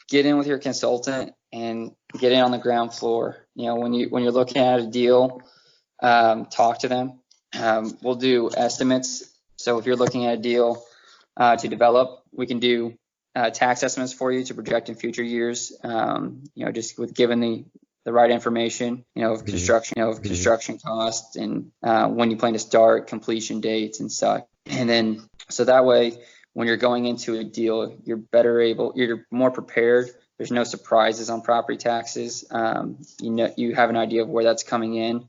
get in with your consultant and get in on the ground floor. When you're looking at a deal, talk to them. We'll do estimates. So if you're looking at a deal to develop, we can do tax estimates for you to project in future years. Just with given the right information, of construction costs and when you plan to start, completion dates and such. And then so that way, when you're going into a deal, you're more prepared. There's no surprises on property taxes. You have an idea of where that's coming in,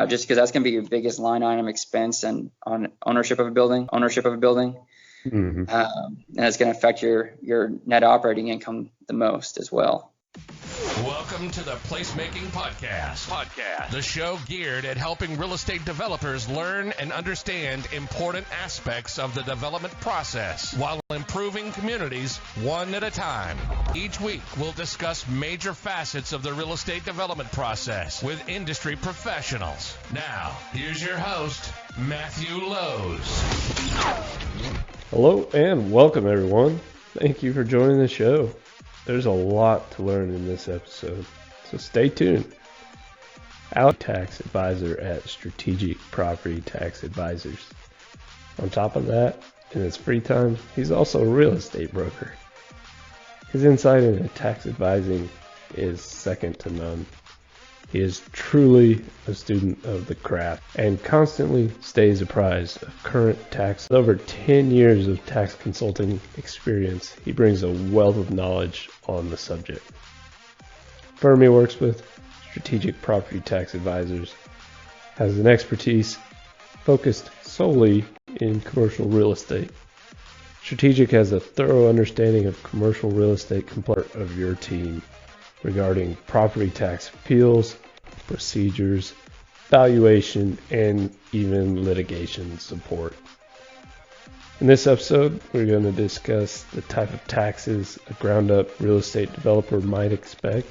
just because that's going to be your biggest line item expense and on ownership of a building. Mm-hmm. And it's going to affect your net operating income the most as well. Welcome to the Placemaking Podcast, the show geared at helping real estate developers learn and understand important aspects of the development process while improving communities one at a time. Each week, we'll discuss major facets of the real estate development process with industry professionals. Now, here's your host, Matthew Lowe's. Hello and welcome, everyone. Thank you for joining the show. There's a lot to learn in this episode, so stay tuned. Alex, tax advisor at Strategic Property Tax Advisors. On top of that, in his free time, he's also a real estate broker. His insight into tax advising is second to none. He is truly a student of the craft and constantly stays apprised of current tax. With over 10 years of tax consulting experience, he brings a wealth of knowledge on the subject. The firm he works with, Strategic Property Tax Advisors, has an expertise focused solely in commercial real estate. Strategic has a thorough understanding of commercial real estate component of your team regarding property tax appeals, procedures, valuation, and even litigation support. In this episode, we're going to discuss the type of taxes a ground-up real estate developer might expect,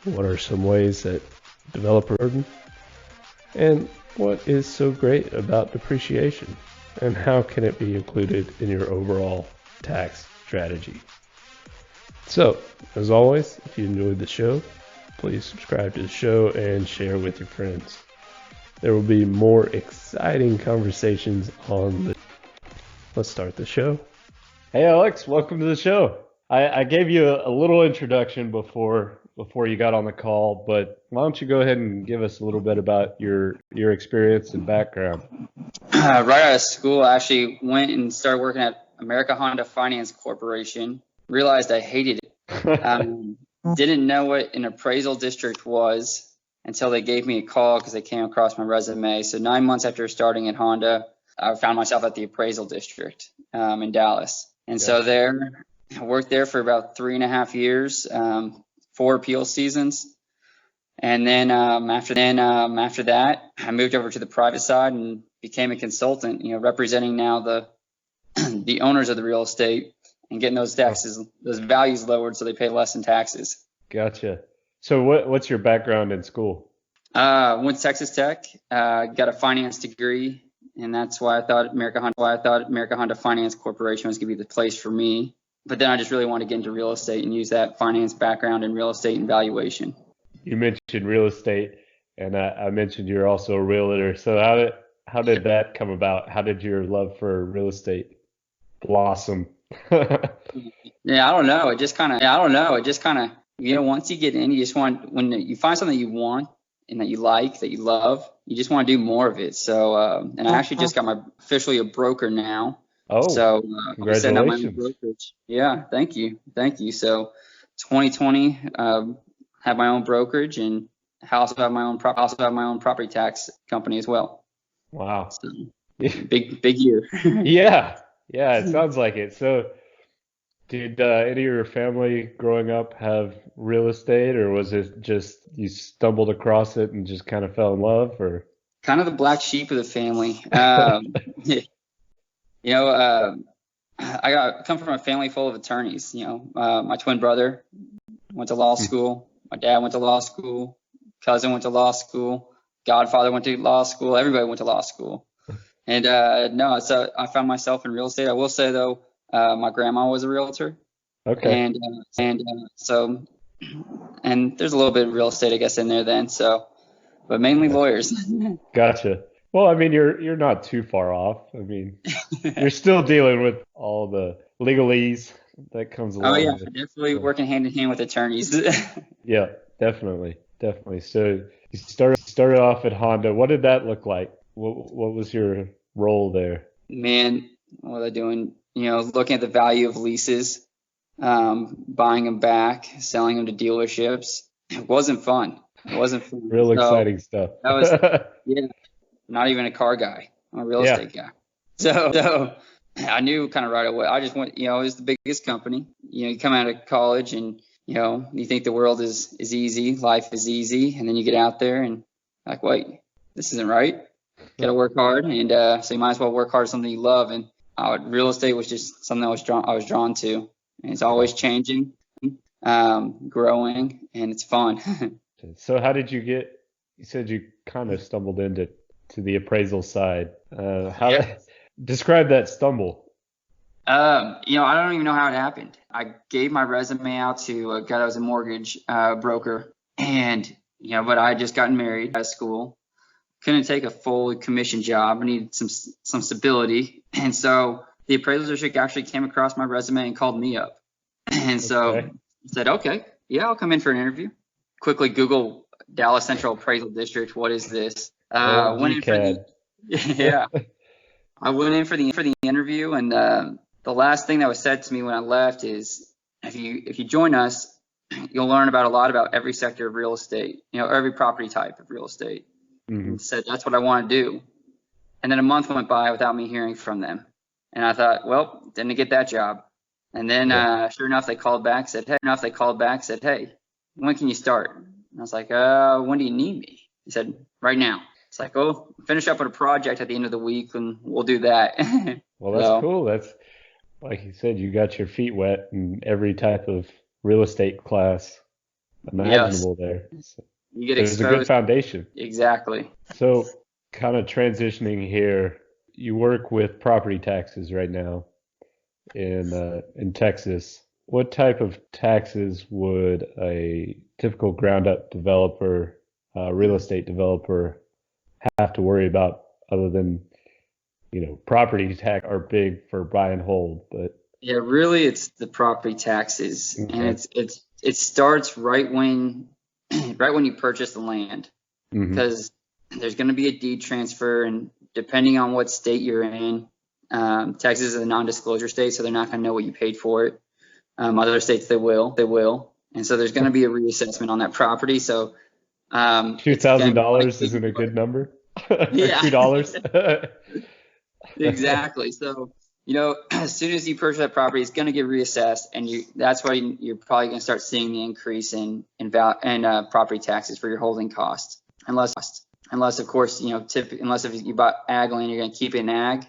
what are some ways that developer burden, and what is so great about depreciation, and how can it be included in your overall tax strategy. So, as always, if you enjoyed the show, please subscribe to the show and share with your friends. There will be more exciting conversations on the... Let's start the show. Hey Alex, welcome to the show. I gave you a little introduction before you got on the call, but why don't you go ahead and give us a little bit about your experience and background? Right out of school, I actually went and started working at America Honda Finance Corporation. Realized I hated it. Didn't know what an appraisal district was until they gave me a call because they came across my resume. So 9 months after starting at Honda, I found myself at the appraisal district in Dallas. And so I worked there for about 3.5 years, 4 appeal seasons. And then after that, I moved over to the private side and became a consultant, representing now the owners of the real estate and getting those values lowered so they pay less in taxes. Gotcha. So what's your background in school? Went to Texas Tech, got a finance degree, and that's why I thought America Honda Finance Corporation was going to be the place for me. But then I just really wanted to get into real estate and use that finance background in real estate and valuation. You mentioned real estate, and I mentioned you're also a realtor. So how did that come about? How did your love for real estate blossom? Yeah, I don't know. It just kind of, once you get in, you just want, when you find something you want and that you like, that you love, you just want to do more of it. So, and I actually just got officially a broker now. Oh, so congratulations. Setting up my own brokerage. Yeah, thank you. So 2020, have my own brokerage, and I also have my own property tax company as well. Wow. So, big year. Yeah, it sounds like it. So did any of your family growing up have real estate, or was it just you stumbled across it and just kind of fell in love? Or kind of the black sheep of the family. I come from a family full of attorneys. My twin brother went to law school. My dad went to law school. Cousin went to law school. Godfather went to law school. Everybody went to law school. And so I found myself in real estate. I will say though, my grandma was a realtor, Okay. So and there's a little bit of real estate, I guess, in there then. So, but mainly Gotcha. lawyers. Gotcha. Well, I mean, you're not too far off. I mean, you're still dealing with all the legalese that comes Oh yeah, along with. definitely So, working hand in hand with attorneys. yeah, definitely, definitely. So you started off at Honda. What did that look like? What was your role there? Man, what are they doing? Looking at the value of leases, buying them back, selling them to dealerships. It wasn't fun. It wasn't fun. Real So exciting stuff. that was, yeah, not even a car guy. I'm a real Yeah. estate guy. So I knew kind of right away. I just went, it was the biggest company. You come out of college and, you think the world is easy, life is easy. And then you get out there and like, wait, this isn't right. Got to work hard. And so you might as well work hard at something you love. And real estate was just something I was drawn to. And it's always changing, growing, and it's fun. So how did you get? You said you kind of stumbled into the appraisal side. How Yeah. describe that stumble? I don't even know how it happened. I gave my resume out to a guy that was a mortgage broker, and but I had just gotten married out of school, couldn't take a full commission job. I needed some stability, and so the appraisal district actually came across my resume and called me up, and so Okay. I said, okay, yeah, I'll come in for an interview. Quickly Google Dallas Central Appraisal District. What is this? Old Went in for the DCAD. yeah. I went in for the interview, and the last thing that was said to me when I left is, if you join us, you'll learn about a lot about every sector of real estate, every property type of real estate. Hmm. And said that's what I want to do. And then a month went by without me hearing from them, and I thought, well, didn't get that job. And then Yeah. sure enough, they called back, said, hey, when can you start? And I was like, when do you need me? He said, right now. It's like, oh, finish up with a project at the end of the week, and we'll do that. Well, that's So cool. That's like you said, you got your feet wet in every type of real estate class yes, imaginable there. So you get there's a good exposed. foundation. Exactly. So kind of transitioning here, you work with property taxes right now in Texas. What type of taxes would a typical ground up developer, real estate developer have to worry about other than, property tax are big for buy and hold, but Yeah, really, it's the property taxes, and okay. it starts right when right when you purchase the land, Hmm. because there's going to be a deed transfer, and depending on what state you're in, Texas is a non-disclosure state, so they're not going to know what you paid for it. Other states they will, and so there's going to be a reassessment on that property. So Two it's going thousand to be dollars likely isn't a more. good number, or Yeah. $2. Exactly. So, as soon as you purchase that property, it's going to get reassessed, and that's why you're probably going to start seeing the increase in property taxes for your holding costs, unless of course, unless if you bought ag land, you're going to keep it in ag.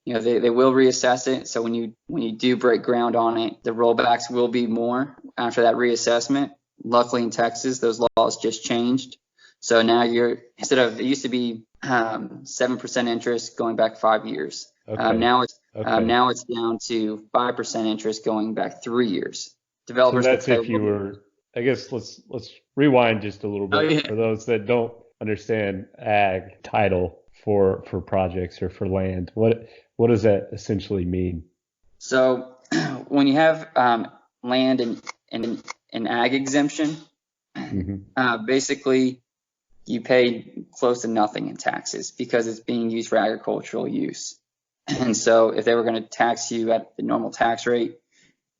They will reassess it. So when you do break ground on it, the rollbacks will be more after that reassessment. Luckily in Texas, those laws just changed. So now it used to be 7% interest going back 5 years. Okay. Okay. Now it's down to 5% interest going back 3 years. So Developers will that's pay a if you little bit. were, I guess let's rewind just a little Oh bit yeah. for those that don't understand ag title for projects or for land. What does that essentially mean? So when you have land in ag exemption, Hmm. basically you pay close to nothing in taxes because it's being used for agricultural use. And so if they were going to tax you at the normal tax rate,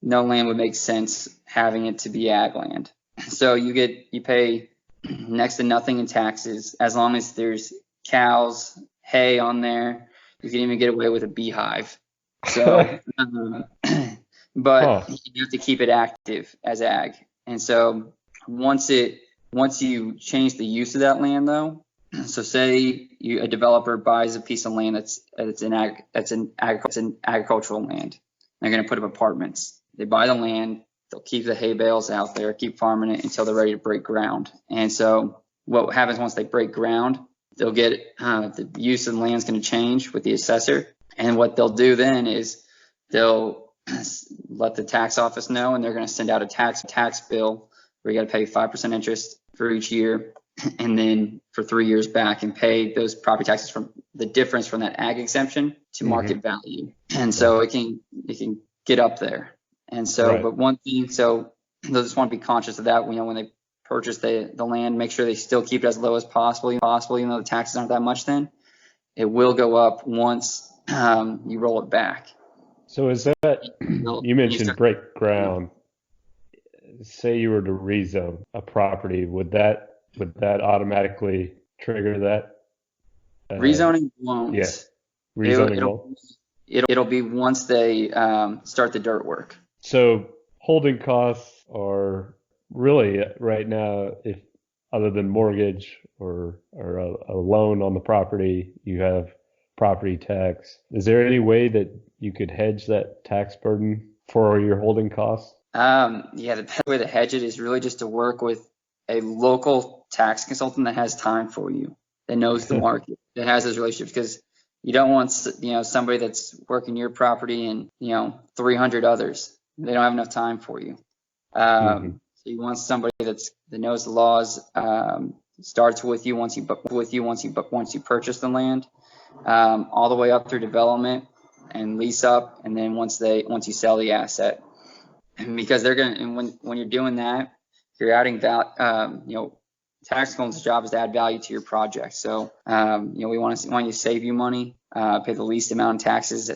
no land would make sense having it to be ag land. So you pay next to nothing in taxes as long as there's cows, hay on there. You can even get away with a beehive. So, but Huh. you have to keep it active as ag. And so once you change the use of that land, though, so say a developer buys a piece of land that's in agricultural land. They're going to put up apartments. They buy the land. They'll keep the hay bales out there, keep farming it until they're ready to break ground. And so what happens once they break ground, they'll get the use of the land is going to change with the assessor. And what they'll do then is they'll let the tax office know, and they're going to send out a tax bill where you got to pay 5% interest for each year, and then for 3 years back, and pay those property taxes from the difference from that ag exemption to market value. And so it can get up there. And so, but one thing, so they'll just want to be conscious of that. When they purchase the land, make sure they still keep it as low as possible, even though the taxes aren't that much. Then it will go up once you roll it back. So is that, you mentioned break ground. Say you were to rezone a property, would that automatically trigger that? Rezoning won't. Yeah. Rezoning won't. It'll be once they start the dirt work. So holding costs are really right now, if other than mortgage or a loan on the property, you have property tax. Is there any way that you could hedge that tax burden for your holding costs? The way to hedge it is really just to work with a local tax consultant that has time for you, that knows the market, that has those relationships, because you don't want somebody that's working your property and 300 others. They don't have enough time for you. So you want somebody that knows the laws. Starts with you once you purchase the land, all the way up through development and lease up, and then once you sell the asset. And because when you're doing that, you're adding value. Tax consultant's job is to add value to your project. So we want to save you money, pay the least amount of taxes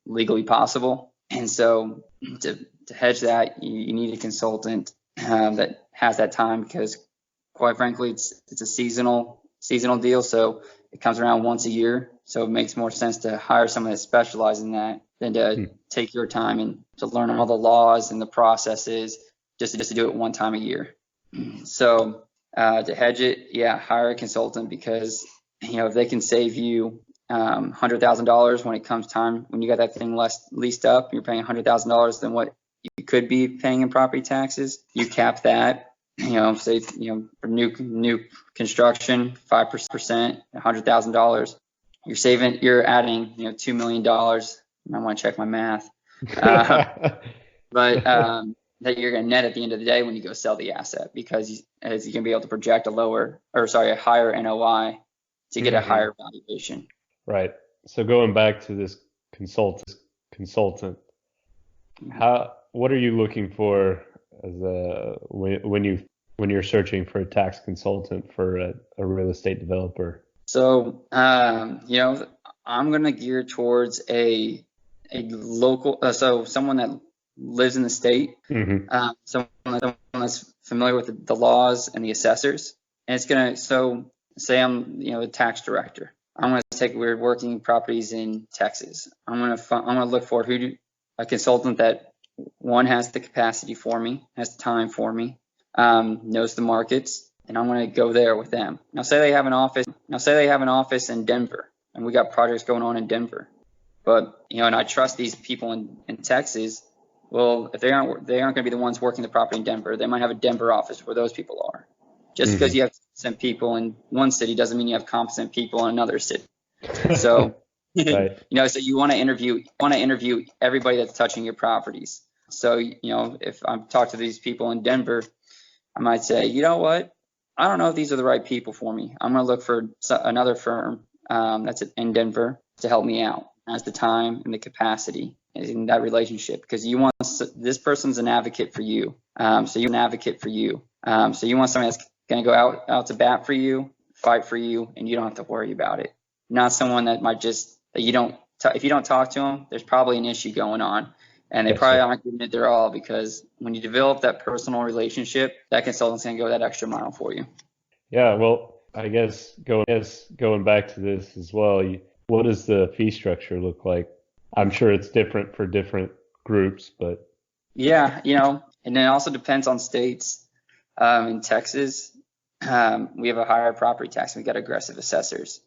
legally possible. And so to hedge that, you need a consultant that has that time, because quite frankly, it's a seasonal deal. So it comes around once a year. So it makes more sense to hire someone that specializes in that than to take your time and to learn all the laws and the processes just to do it one time a year. So to hedge it, hire a consultant, because if they can save you $100,000 when it comes time, when you got that thing leased up, you're paying $100,000 than what you could be paying in property taxes. You cap that. Say for new construction, 5%, $100,000. You're adding $2 million. I want to check my math, but that you're going to net at the end of the day when you go sell the asset, because you're going to be able to project a higher NOI to get a higher valuation. Right. So going back to this consultant, what are you looking for as when you're searching for a tax consultant for a real estate developer? So I'm going to gear towards a local, so someone that lives in the state, someone that's familiar with the laws and the assessors. And it's going to, so say I'm the tax director. I'm going to take weird working properties in Texas. I'm going to look for a consultant that, one, has the capacity for me, has the time for me, knows the markets, and I'm going to go there with them. Now say they have an office in Denver, and we got projects going on in Denver. But and I trust these people in Texas. Well, if they aren't going to be the ones working the property in Denver, they might have a Denver office where those people are. Just because you have competent people in one city doesn't mean you have competent people in another city. So right. So you want to interview everybody that's touching your properties. So if I'm talking to these people in Denver, I might say, you know what, I don't know if these are the right people for me. I'm going to look for another firm that's in Denver to help me out, has the time and the capacity in that relationship, because this person's an advocate for you. So you're an advocate for you. So you want somebody that's going to go out to bat for you, fight for you, and you don't have to worry about it. Not someone that might if you don't talk to them, there's probably an issue going on. And they probably aren't giving it their all, because when you develop that personal relationship, that consultant's going to go that extra mile for you. Yeah, well, I guess going back to this as well, what does the fee structure look like? I'm sure it's different for different groups, but. Yeah, and it also depends on states. In Texas, we have a higher property tax. We got aggressive assessors,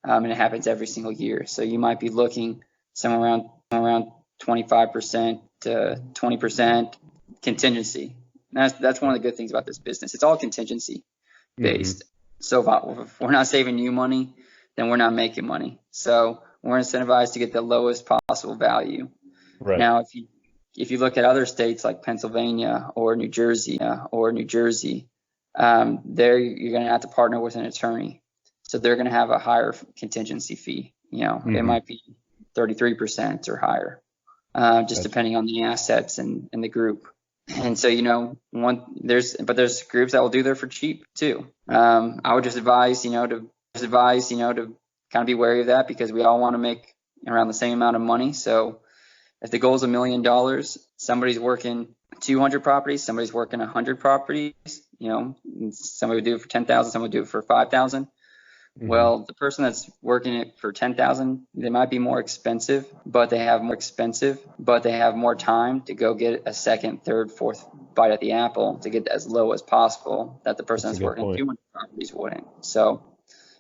and it happens every single year. So you might be looking somewhere around 25% to 20% contingency. And that's one of the good things about this business. It's all contingency based. So if we're not saving you money, then we're not making money. So we're incentivized to get the lowest possible value. Right. Now, if you look at other states like Pennsylvania or New Jersey, there you're going to have to partner with an attorney. So they're going to have a higher contingency fee. It might be 33% or higher, just depending on the assets and the group. And so, there's groups that will do there for cheap too. I would just advise, to kind of be wary of that, because we all want to make around the same amount of money. So if the goal is $1 million, somebody's working 200 properties, somebody's working 100 properties, somebody would do it for 10,000, someone would do it for 5,000. Well, the person that's working it for 10,000, they might be more expensive, but they have more time to go get a second, third, fourth bite at the apple to get as low as possible that the person that's working 200 properties wouldn't. So,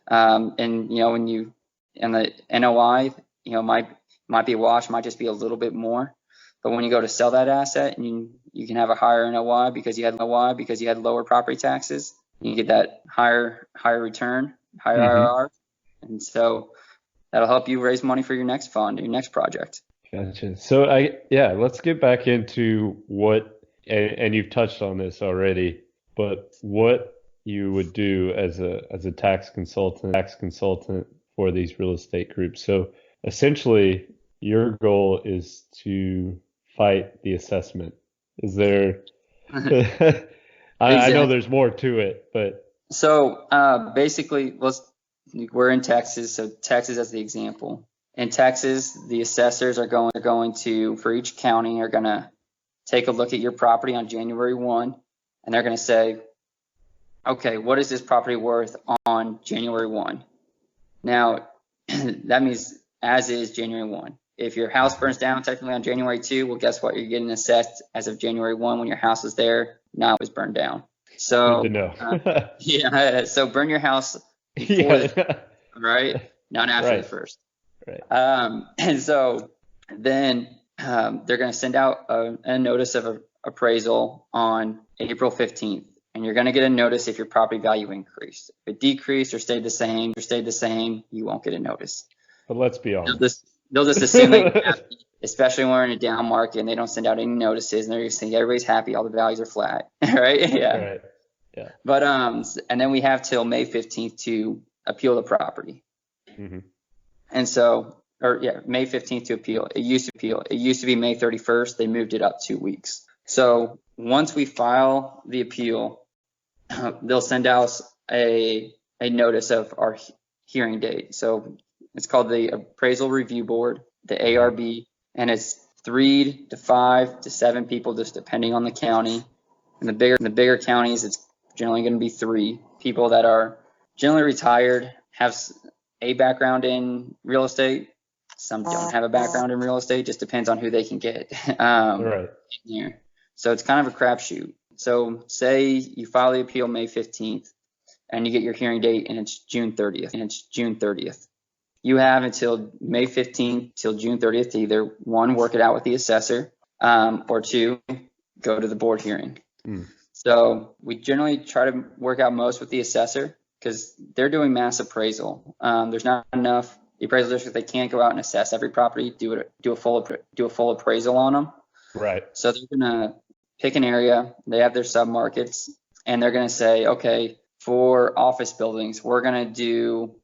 when you, and the NOI, might be a wash, might just be a little bit more. But when you go to sell that asset, and you can have a higher NOI because you had lower property taxes, you get that higher return, higher IRR. And so that'll help you raise money for your next fund, your next project. Gotcha. So let's get back into what, and you've touched on this already, but what you would do as a tax consultant for these real estate groups. So essentially, your goal is to fight the assessment. Is there? I know there's more to it, but. So basically, we're in Texas, so Texas as the example. In Texas, the assessors are going to, for each county, are going to take a look at your property on January 1, and they're going to say, okay, what is this property worth on January 1? Now, that means as is January 1. If your house burns down technically on January 2, well, guess what? You're getting assessed as of January 1 when your house was there. Now it was burned down. So, good to know. So burn your house before right? Not after the first. Right. And so then they're going to send out a notice of appraisal on April 15th. And you're going to get a notice if your property value increased. If it decreased or stayed the same, you won't get a notice. But let's be honest. They'll just assume that you're happy, especially when we're in a down market and they don't send out any notices, and they're just saying everybody's happy, all the values are flat, right? Yeah. Right. Yeah. But and then we have till May 15th to appeal the property. And so, May 15th to appeal. It used to be May 31st. They moved it up 2 weeks. So once we file the appeal, they'll send us a notice of our hearing date. So it's called the Appraisal Review Board, the ARB, and it's 3 to 5 to 7 people, just depending on the county. In the bigger counties, it's generally going to be 3 people that are generally retired, have a background in real estate. Some don't have a background in real estate. Just depends on who they can get. Right. Here. So it's kind of a crapshoot. So say you file the appeal May 15th, and you get your hearing date, and it's June 30th. You have until May 15th till June 30th to either 1, work it out with the assessor, or 2, go to the board hearing. So we generally try to work out most with the assessor because they're doing mass appraisal. There's not enough. The appraisal district, they can't go out and assess every property, do a full appraisal on them. Right. So they're gonna pick an area. They have their submarkets, and they're gonna say, okay, for office buildings, we're gonna do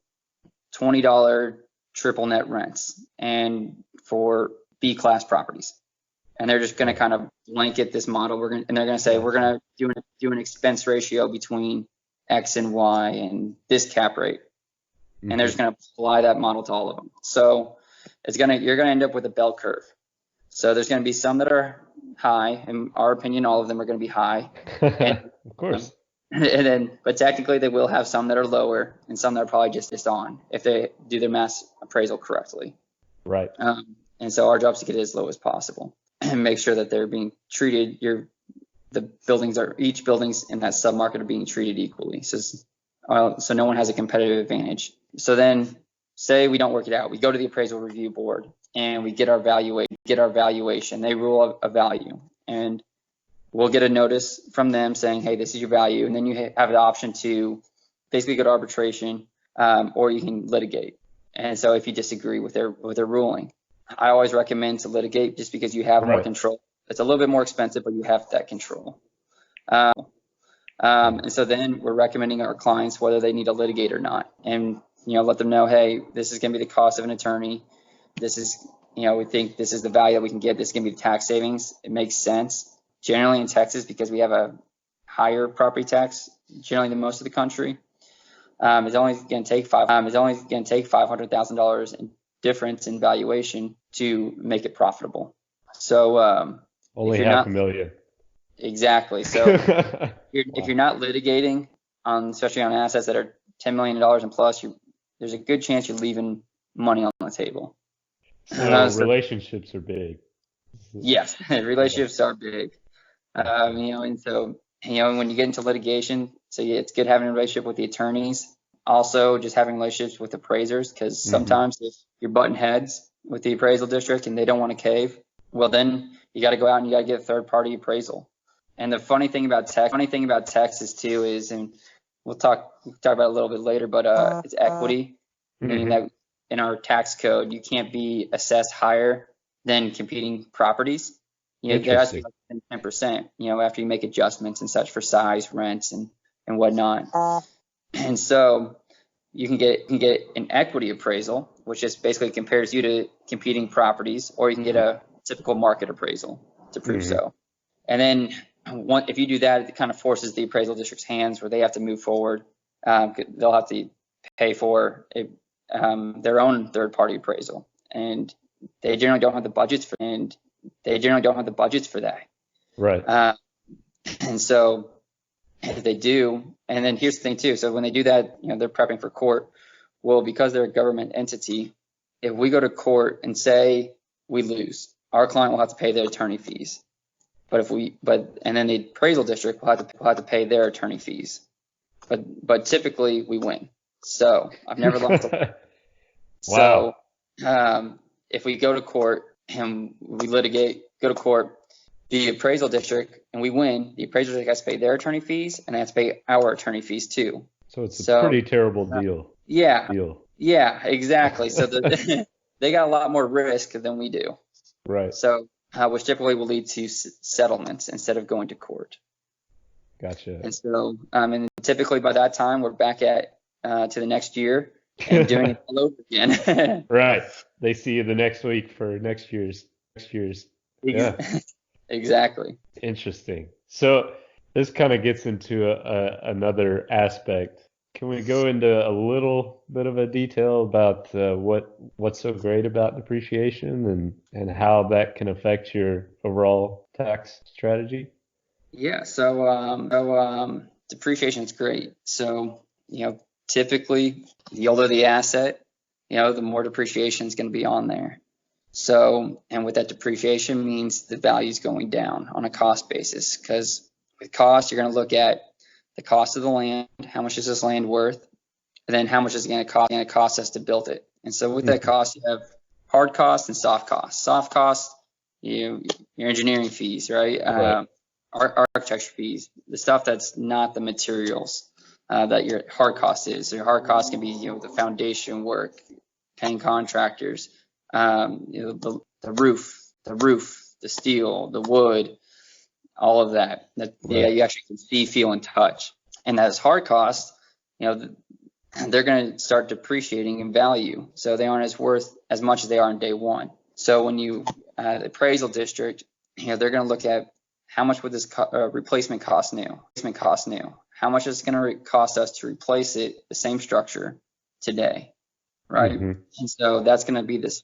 $20 triple net rents, and for B class properties. And they're just going to kind of blanket this model. They're going to say, we're going to do an expense ratio between X and Y and this cap rate. And they're just going to apply that model to all of them. So you're going to end up with a bell curve. So there's going to be some that are high. In our opinion, all of them are going to be high. And, of course. But technically they will have some that are lower and some that are probably just on if they do their mass appraisal correctly. Right. And so our job is to get it as low as possible and make sure that they're being treated. Each buildings in that submarket are being treated equally. So no one has a competitive advantage. So then say we don't work it out. We go to the appraisal review board and we get our valuation. They rule a value, and we'll get a notice from them saying, hey, this is your value. And then you have the option to basically go to arbitration, or you can litigate. And so if you disagree with their ruling, I always recommend to litigate just because you have more control it's a little bit more expensive, but you have that control. And so then we're recommending our clients whether they need a litigate or not, and let them know, hey, this is going to be the cost of an attorney. This is, we think this is the value that we can get. This is going to be the tax savings. It makes sense. Generally in Texas, because we have a higher property tax generally than most of the country, it's only going to take $500,000 in difference in valuation to make it profitable. So only $500,000. Exactly. So if you're not litigating especially on assets that are $10 million and plus, there's a good chance you're leaving money on the table. So relationships are big. Yes, relationships are big. And so, when you get into litigation, so it's good having a relationship with the attorneys. Also, just having relationships with appraisers, because sometimes if you're butting heads with the appraisal district and they don't want to cave, well, then you got to go out and you got to get a third-party appraisal. And the funny thing about Texas too is, and we'll talk about it a little bit later, but it's equity, meaning that in our tax code you can't be assessed higher than competing properties. There has to be like 10%. After you make adjustments and such for size, rents, and whatnot. And so you can get an equity appraisal, which just basically compares you to competing properties, or you can get a typical market appraisal to prove so. And then if you do that, it kind of forces the appraisal district's hands where they have to move forward. They'll have to pay for their own third-party appraisal, and they generally don't have the budgets for that. Right. And so if they do, and then here's the thing too. So when they do that, they're prepping for court. Well, because they're a government entity, if we go to court and say we lose, our client will have to pay their attorney fees. And then the appraisal district will have to pay their attorney fees. But typically we win. So I've never lost. Wow. So if we go to court and we go to court, the appraisal district, and we win, the appraisal district has to pay their attorney fees, and they have to pay our attorney fees too. So it's a pretty terrible deal. Yeah, exactly. So they got a lot more risk than we do. Right. So which typically will lead to settlements instead of going to court. Gotcha. And so, and typically by that time we're back to the next year and doing it all over again. Right. They see you the next week for next year's. Yeah. Exactly. Interesting. So this kind of gets into another aspect. Can we go into a little bit of a detail about what's so great about depreciation and how that can affect your overall tax strategy? Yeah. So depreciation is great. So typically the older the asset, the more depreciation is going to be on there. So, and with that depreciation means the value is going down on a cost basis, because with cost, you're going to look at the cost of the land, how much is this land worth, and then how much is it going to cost us to build it. And so with that cost, you have hard costs and soft costs. Soft costs, your engineering fees, right? Architecture fees, the stuff that's not the materials that your hard cost is. So your hard cost can be, the foundation work, paying contractors, the roof, the steel, the wood, all of that you actually can see, feel, and touch. And as hard costs, they're going to start depreciating in value. So they aren't as worth as much as they are on day one. So when the appraisal district, they're going to look at how much would this replacement cost new? How much is it going to cost us to replace it, the same structure today, right? And so that's going to be the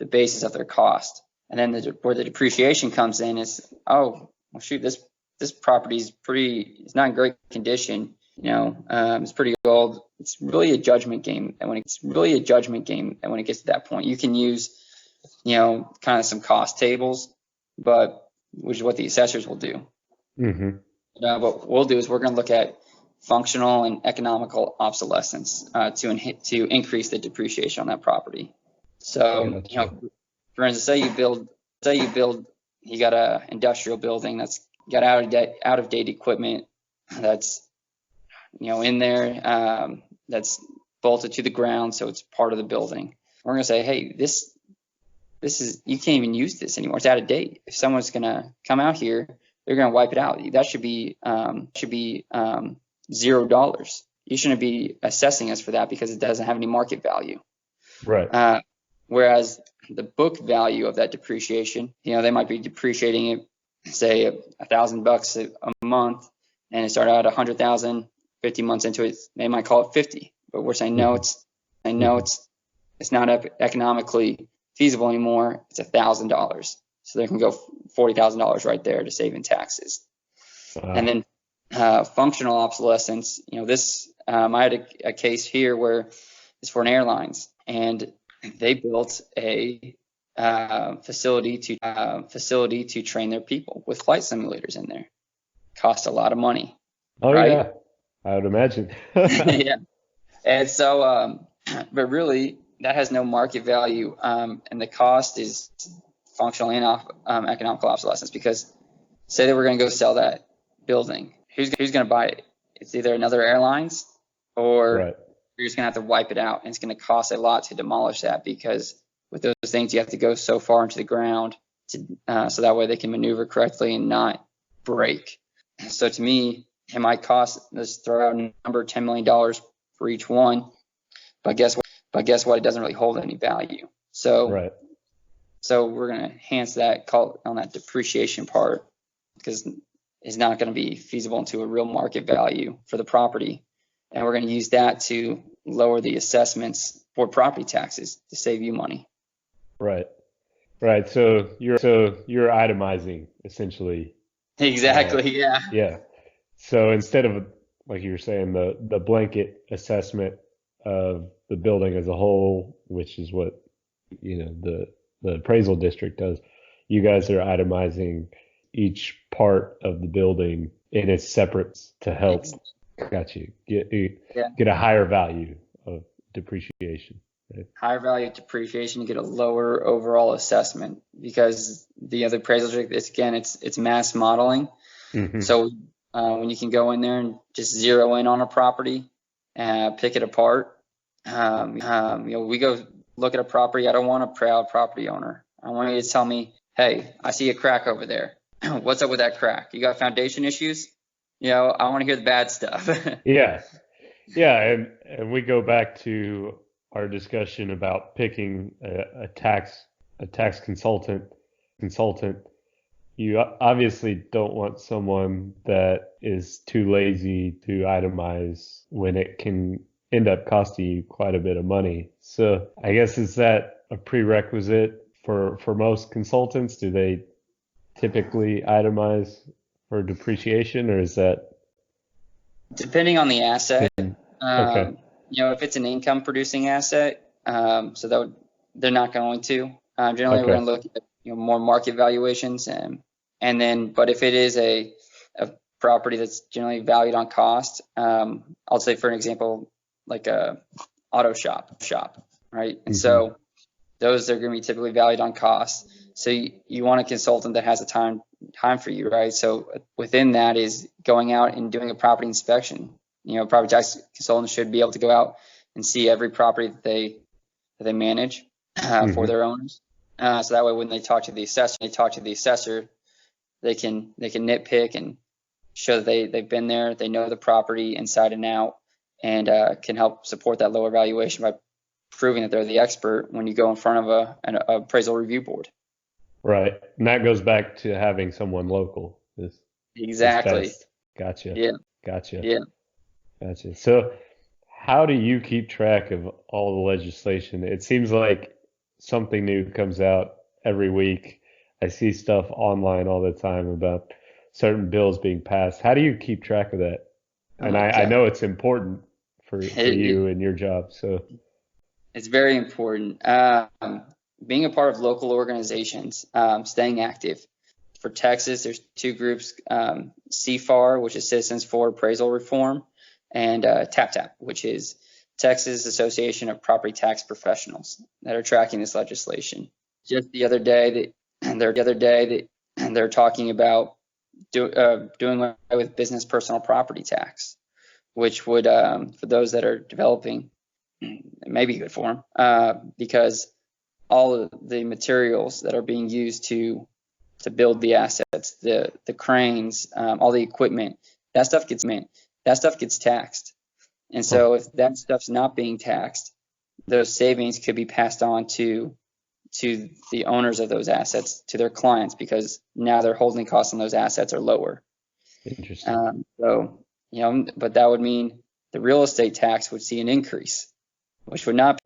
basis of their cost. And then where the depreciation comes in is, this property is it's not in great condition. It's pretty old. It's really a judgment game. And when it gets to that point, you can use, kind of some cost tables, which is what the assessors will do. What we'll do is we're going to look at functional and economical obsolescence to increase the depreciation on that property. So, for instance, say you got a industrial building that's got out of date equipment that's in there, that's bolted to the ground, so it's part of the building. We're going to say, hey, this you can't even use this anymore. It's out of date. If someone's going to come out here, they're going to wipe it out. That should be $0. You shouldn't be assessing us for that because it doesn't have any market value. Right. Whereas the book value of that depreciation, they might be depreciating it, say $1,000 a month, and it started out 100,000. 50 months into it, they might call it 50. But we're saying no, it's not economically feasible anymore. It's $1,000. So they can go $40,000 right there to save in taxes. And then functional obsolescence. This I had a case here where it's for an airlines, and they built a facility to train their people with flight simulators in there. Cost a lot of money. Oh, right? Yeah, I would imagine. Yeah. And so, but really, that has no market value, and the cost is functional and economical obsolescence. Because say that we're going to go sell that building, who's going to buy it? It's either another airlines, or Right. you're just going to have to wipe it out, and it's going to cost a lot to demolish that, because with those things you have to go so far into the ground so that way they can maneuver correctly and not break. So to me, it might cost, let's throw out a number, $10 million for each one, but guess what? It doesn't really hold any value. So Right. So we're going to enhance that on that depreciation part, because it's not going to be feasible into a real market value for the property. And we're going to use that to lower the assessments for property taxes to save you money. Right. Right. So you're itemizing essentially. Exactly. Yeah. Yeah. So instead of, like you were saying, the blanket assessment of the building as a whole, which is what the appraisal district does, you guys are itemizing each part of the building in its separate to help get a higher value of depreciation. Right? Higher value of depreciation, you get a lower overall assessment, because the other appraisal district, it's mass modeling. Mm-hmm. So when you can go in there and just zero in on a property and pick it apart, we go look at a property. I don't want a proud property owner. I want you to tell me, hey, I see a crack over there. What's up with that crack? You got foundation issues? I want to hear the bad stuff. Yeah. And we go back to our discussion about picking a tax consultant. You obviously don't want someone that is too lazy to itemize when it can end up costing you quite a bit of money. So I guess, is that a prerequisite for most consultants? Do they typically itemize for depreciation, or is that depending on the asset? Okay. If it's an income producing asset, they're not going to. Generally, Okay. we're going to look at more market valuations, and then, but if it is a property that's generally valued on cost, I'll say, for an example, like a auto shop, right? And so those are going to be typically valued on cost. So you want a consultant that has a time for you, right? So within that is going out and doing a property inspection. Property tax consultants should be able to go out and see every property that they manage for their owners. So that way, when they talk to the assessor, they can nitpick and show that they've been there, they know the property inside and out, and can help support that lower valuation by proving that they're the expert when you go in front of an appraisal review board. Right. And that goes back to having someone local. Exactly. Gotcha. Yeah. Gotcha. Yeah. Gotcha. So how do you keep track of all the legislation? It seems like something new comes out every week. I see stuff online all the time about certain bills being passed. How do you keep track of that? And I know it's important for you and your job. So it's very important. Being a part of local organizations, staying active. For Texas, there's two groups, CFAR, which is Citizens for Appraisal Reform, and TAPTAP, which is Texas Association of Property Tax Professionals, that are tracking this legislation. Just the other day they're talking about doing away with business personal property tax, which would, for those that are developing, it may be good for them, because all of the materials that are being used to build the assets, the cranes, all the equipment, that stuff gets taxed. And so if that stuff's not being taxed, those savings could be passed on to the owners of those assets, to their clients, because now their holding costs on those assets are lower. Interesting. So, but that would mean the real estate tax would see an increase, which would not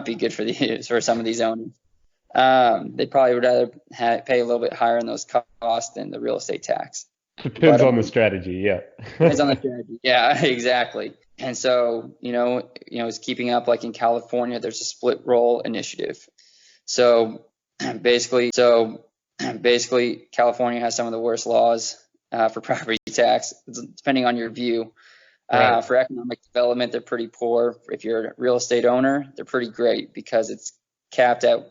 be good for some of these owners. They probably would rather pay a little bit higher in those costs than the real estate tax. Depends on the strategy, yeah. Depends on the strategy. Yeah, exactly. And so, it's keeping up. Like in California, there's a split roll initiative. So basically, California has some of the worst laws for property tax, depending on your view. Right. For economic development, they're pretty poor. If you're a real estate owner, they're pretty great because it's capped at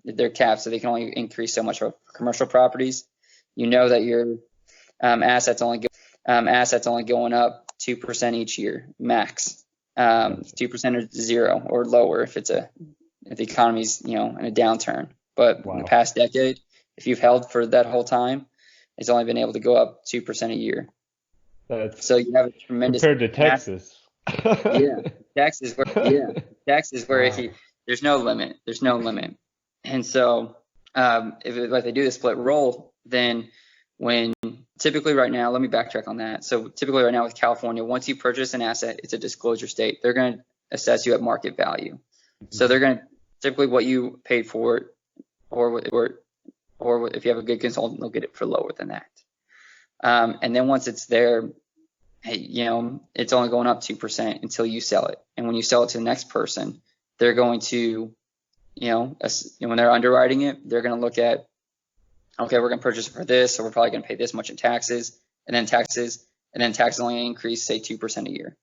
they're capped, so they can only increase so much for commercial properties. You know that your assets only going up 2% each year max. 2% or 0 or lower if the economy's in a downturn. But in the past decade, if you've held for that whole time, it's only been able to go up 2% a year. So you have a tremendous compared to Texas. Texas where there's no limit. And so if they do the split roll, then typically right now, let me backtrack on that. So typically right now with California, once you purchase an asset, it's a disclosure state. They're going to assess you at market value. So they're going to typically what you paid for it, or if you have a good consultant, they'll get it for lower than that. And then once it's there, it's only going up 2% until you sell it. And when you sell it to the next person, they're going to, when they're underwriting it, they're going to look at, okay, we're going to purchase it for this, so we're probably going to pay this much in taxes, and then taxes only increase, say, 2% a year.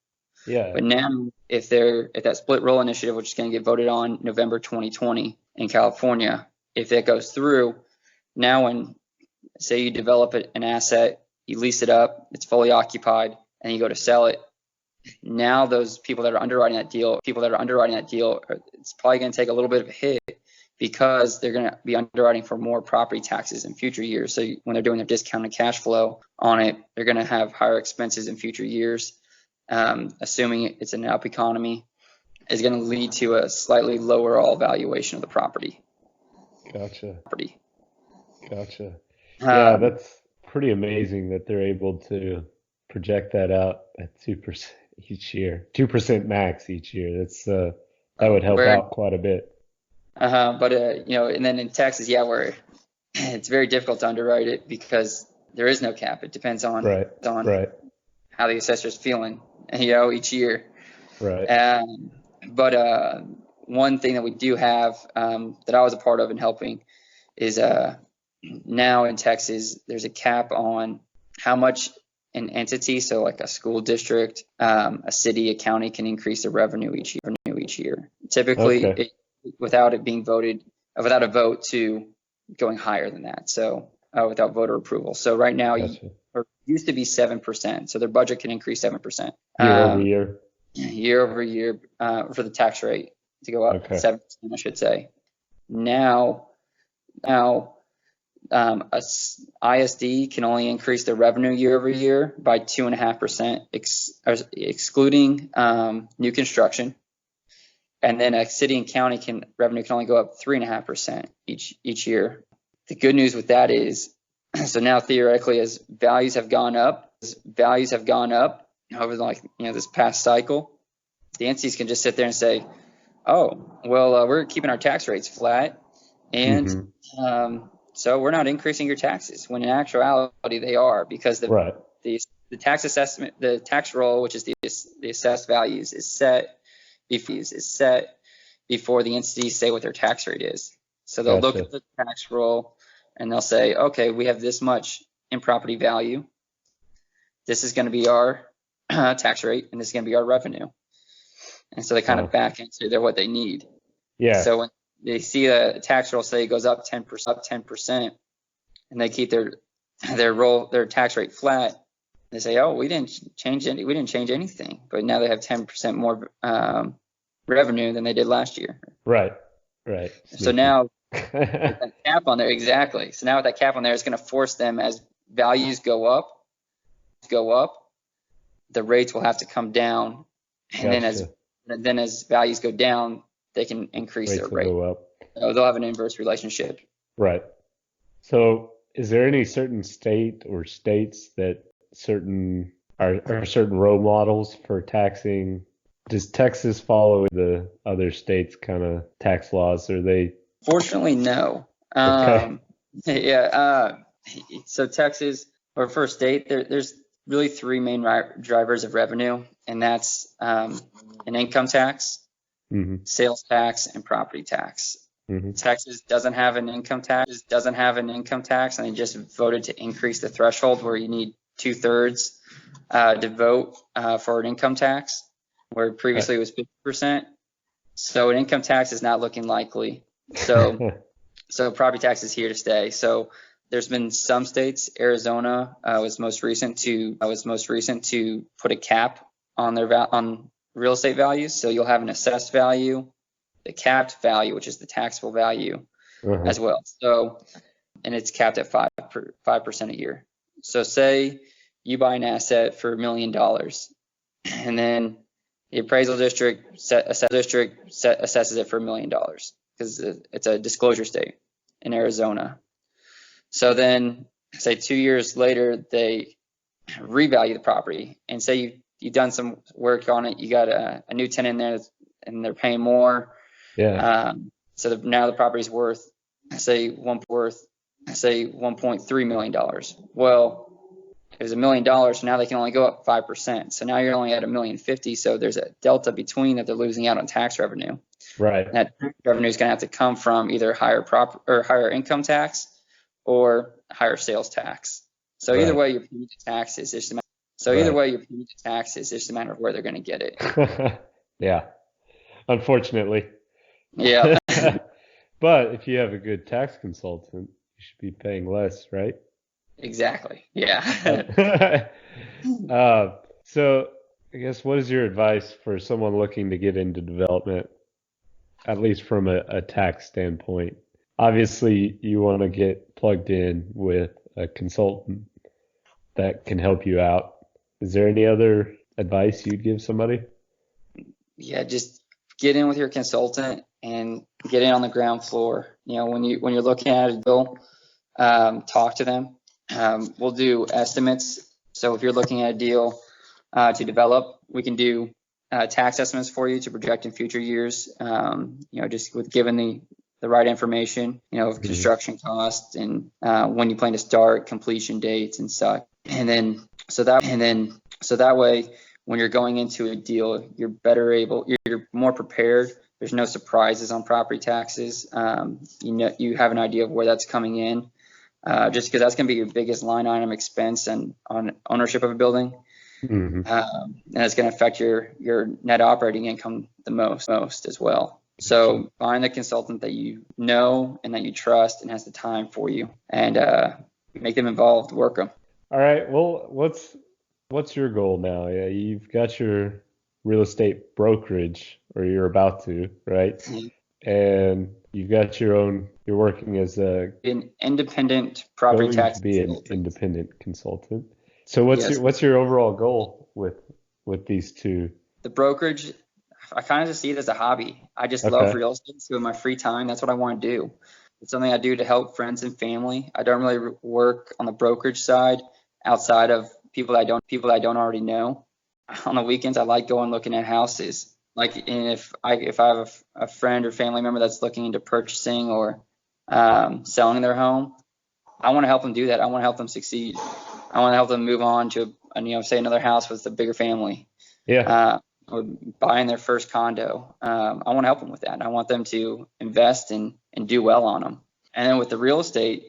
Yeah. But now, if that split roll initiative, which is going to get voted on November 2020 in California, if that goes through, now when, say, you develop an asset, you lease it up, it's fully occupied, and you go to sell it, now those people that are underwriting that deal, it's probably going to take a little bit of a hit because they're going to be underwriting for more property taxes in future years. So when they're doing their discounted cash flow on it, they're going to have higher expenses in future years. Assuming it's an up economy, is going to lead to a slightly lower all valuation of the property. Gotcha. Yeah, that's pretty amazing that they're able to project that out at 2% each year, 2% max each year. That would help out quite a bit. But and then in Texas, where it's very difficult to underwrite it because there is no cap. It depends on how the assessor's feeling, each year. Right. But one thing that we do have that I was a part of in helping is now in Texas, there's a cap on how much an entity, so like a school district, a city, a county, can increase their revenue each year. Typically, without a vote to going higher than that. So without voter approval. So right now, it used to be 7%. So their budget can increase 7% year over year for the tax rate to go up 7%, I should say. Now, a ISD can only increase their revenue year over year by 2.5%, excluding new construction. And then a city and county revenue can only go up 3.5% each year. The good news with that is, so now theoretically, as values have gone up over this past cycle, the entities can just sit there and say, oh, well, we're keeping our tax rates flat, and so we're not increasing your taxes. When in actuality, they are, because the tax assessment, the tax roll, which is the assessed values, is set before the entities say what their tax rate is. So they'll look at the tax roll and they'll say, okay, we have this much in property value. This is going to be our tax rate, and this is going to be our revenue. And so they kind of back into what they need. Yeah. So when they see a tax roll say it goes up 10%, and they keep their tax rate flat, they say, oh, we didn't change anything, but now they have 10% more revenue than they did last year. Right. Right. So now with that cap on there, exactly. So now with that cap on there, it's going to force them as values go up, the rates will have to come down, and Gotcha. then as values go down, they can increase Rates their will rate. go up. So they'll have an inverse relationship. Right. So is there any certain state or states that are certain role models for taxing? Does Texas follow the other states' kind of tax laws? Are they Fortunately, no. okay? Yeah. So Texas, or for a state, there's really three main drivers of revenue, and that's an income tax, Mm-hmm. sales tax, and property tax. Mm-hmm. Texas doesn't have an income tax, and they just voted to increase the threshold where you need 2/3 to vote for an income tax, where previously it was 50%. So an income tax is not looking likely. So property tax is here to stay. So there's been some states, Arizona was most recent to put a cap on on real estate values. So you'll have an assessed value, the capped value, which is the taxable value as well. So, and it's capped at 5% a year. So say you buy an asset for $1 million, and then the appraisal district assesses it for $1 million because it's a disclosure state in Arizona. So then, say 2 years later, they revalue the property, and say you've done some work on it, you got a new tenant in there, and they're paying more. Yeah. So now the property's worth, say $1.3 million. Well, it was $1 million, so now they can only go up 5%. So now you're only at $1.05 million. So there's a delta between that they're losing out on tax revenue. Right. And that revenue is going to have to come from either higher income tax or higher sales tax. So either way, you're paying the taxes. It's just a matter of where they're going to get it. Yeah. Unfortunately. Yeah. But if you have a good tax consultant, you should be paying less, right? Exactly. Yeah. So I guess what is your advice for someone looking to get into development, at least from a tax standpoint? Obviously, you want to get plugged in with a consultant that can help you out. Is there any other advice you'd give somebody? Yeah, just get in with your consultant and get in on the ground floor. When you're looking at a deal, talk to them. We'll do estimates. So if you're looking at a deal to develop, we can do tax estimates for you to project in future years. Just with given the right information, of construction costs and when you plan to start, completion dates and such. And then so that way, when you're going into a deal, you're more prepared. There's no surprises on property taxes. You have an idea of where that's coming in. Just because that's going to be your biggest line item expense and on ownership of a building. Mm-hmm. And it's going to affect your net operating income the most as well. So find a consultant that you know and that you trust and has the time for you, and make them involved, work them. All right. Well, what's your goal now? Yeah, you've got your real estate brokerage, or you're about to, right? Mm-hmm. And you've got you're working as an independent property tax to be consultant. an independent consultant. So Yes. what's your overall goal with these two? The brokerage, I kind of just see it as a hobby. I just Okay. love real estate. So in my free time, that's what I want to do. It's something I do to help friends and family. I don't really work on the brokerage side outside of people that I don't already know. On the weekends, I like going looking at houses. Like, and if I have a friend or family member that's looking into purchasing or selling their home, I want to help them do that. I want to help them succeed. I want to help them move on to say another house with a bigger family. Yeah. Or buying their first condo. I want to help them with that. I want them to invest and do well on them. And then with the real estate,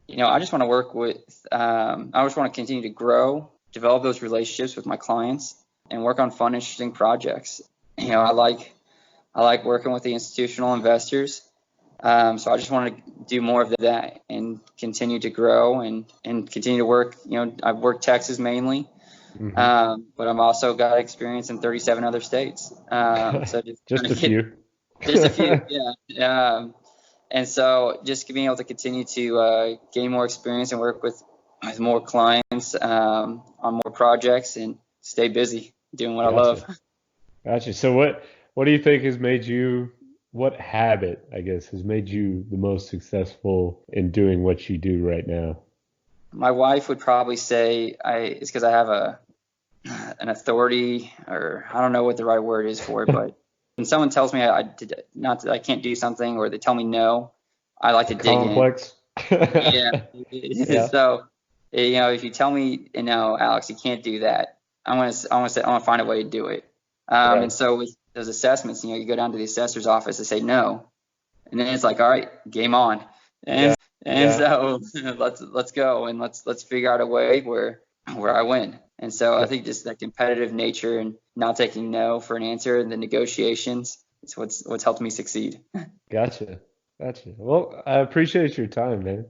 I just want to work with. I just want to continue to grow, develop those relationships with my clients, and work on fun, interesting projects. I like working with the institutional investors. So I just want to do more of that and continue to grow and continue to work. I've worked Texas mainly. Mm-hmm. But I've also got experience in 37 other states. So just a few. There's a few, yeah. And so just being able to continue to gain more experience and work with more clients on more projects and stay busy doing what I love. Gotcha. Gotcha. So what do you think has made you, what habit, I guess, has made you the most successful in doing what you do right now? My wife would probably say it's because I have an authority, or I don't know what the right word is for it, but when someone tells me I can't do something, or they tell me no, I like to dig in. Complex. Yeah. Yeah. So, if you tell me, Alex, you can't do that, I want to find a way to do it. And Right. so with those assessments, you go down to the assessor's office to say no, and then it's like, all right, game on. And Yeah. Yeah. so let's go, and let's figure out a way where I win. And so I think just that competitive nature and not taking no for an answer and the negotiations is what's helped me succeed. Gotcha. Gotcha. Well, I appreciate your time, man.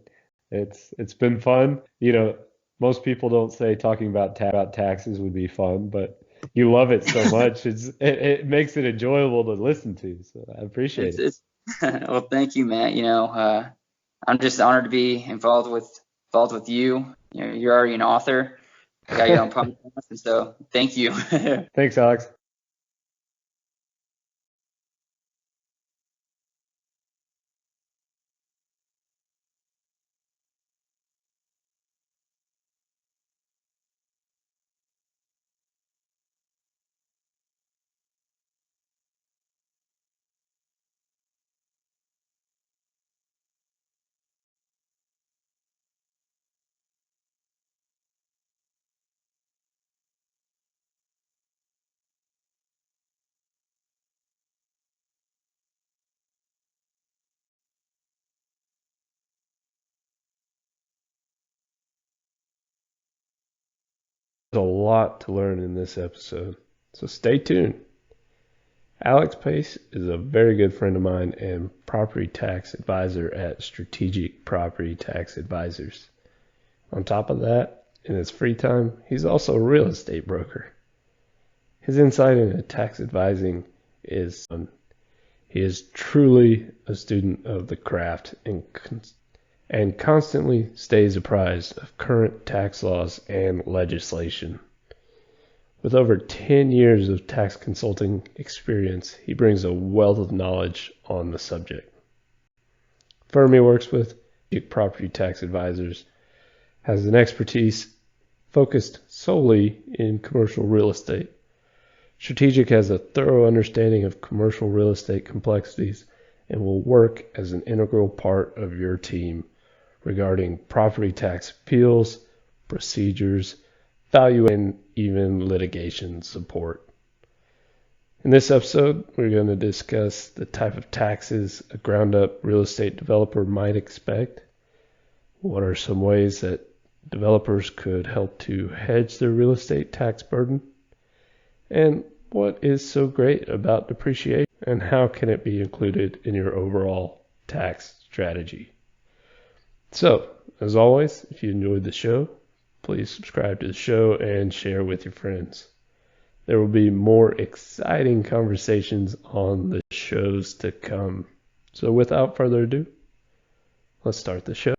It's been fun. Most people don't say talking about taxes would be fun, but you love it so much. It makes it enjoyable to listen to. So I appreciate It's it. it's well, thank you, Matt. I'm just honored to be involved with you. You're already an author. You got your own podcast, and so thank you. Thanks, Alex. There's a lot to learn in this episode, so stay tuned. Alex Pace is a very good friend of mine and property tax advisor at Strategic Property Tax Advisors. On top of that, in his free time, he's also a real estate broker. His insight into tax advising is he is truly a student of the craft and constantly stays apprised of current tax laws and legislation. With over 10 years of tax consulting experience, he brings a wealth of knowledge on the subject. The firm he works with, Property Tax Advisors, has an expertise focused solely in commercial real estate. Strategic has a thorough understanding of commercial real estate complexities and will work as an integral part of your team regarding property tax appeals, procedures, value, and even litigation support. In this episode, we're going to discuss the type of taxes a ground-up real estate developer might expect. What are some ways that developers could help to hedge their real estate tax burden? And what is so great about depreciation, and how can it be included in your overall tax strategy? So, as always, if you enjoyed the show, please subscribe to the show and share with your friends. There will be more exciting conversations on the shows to come. So without further ado, let's start the show.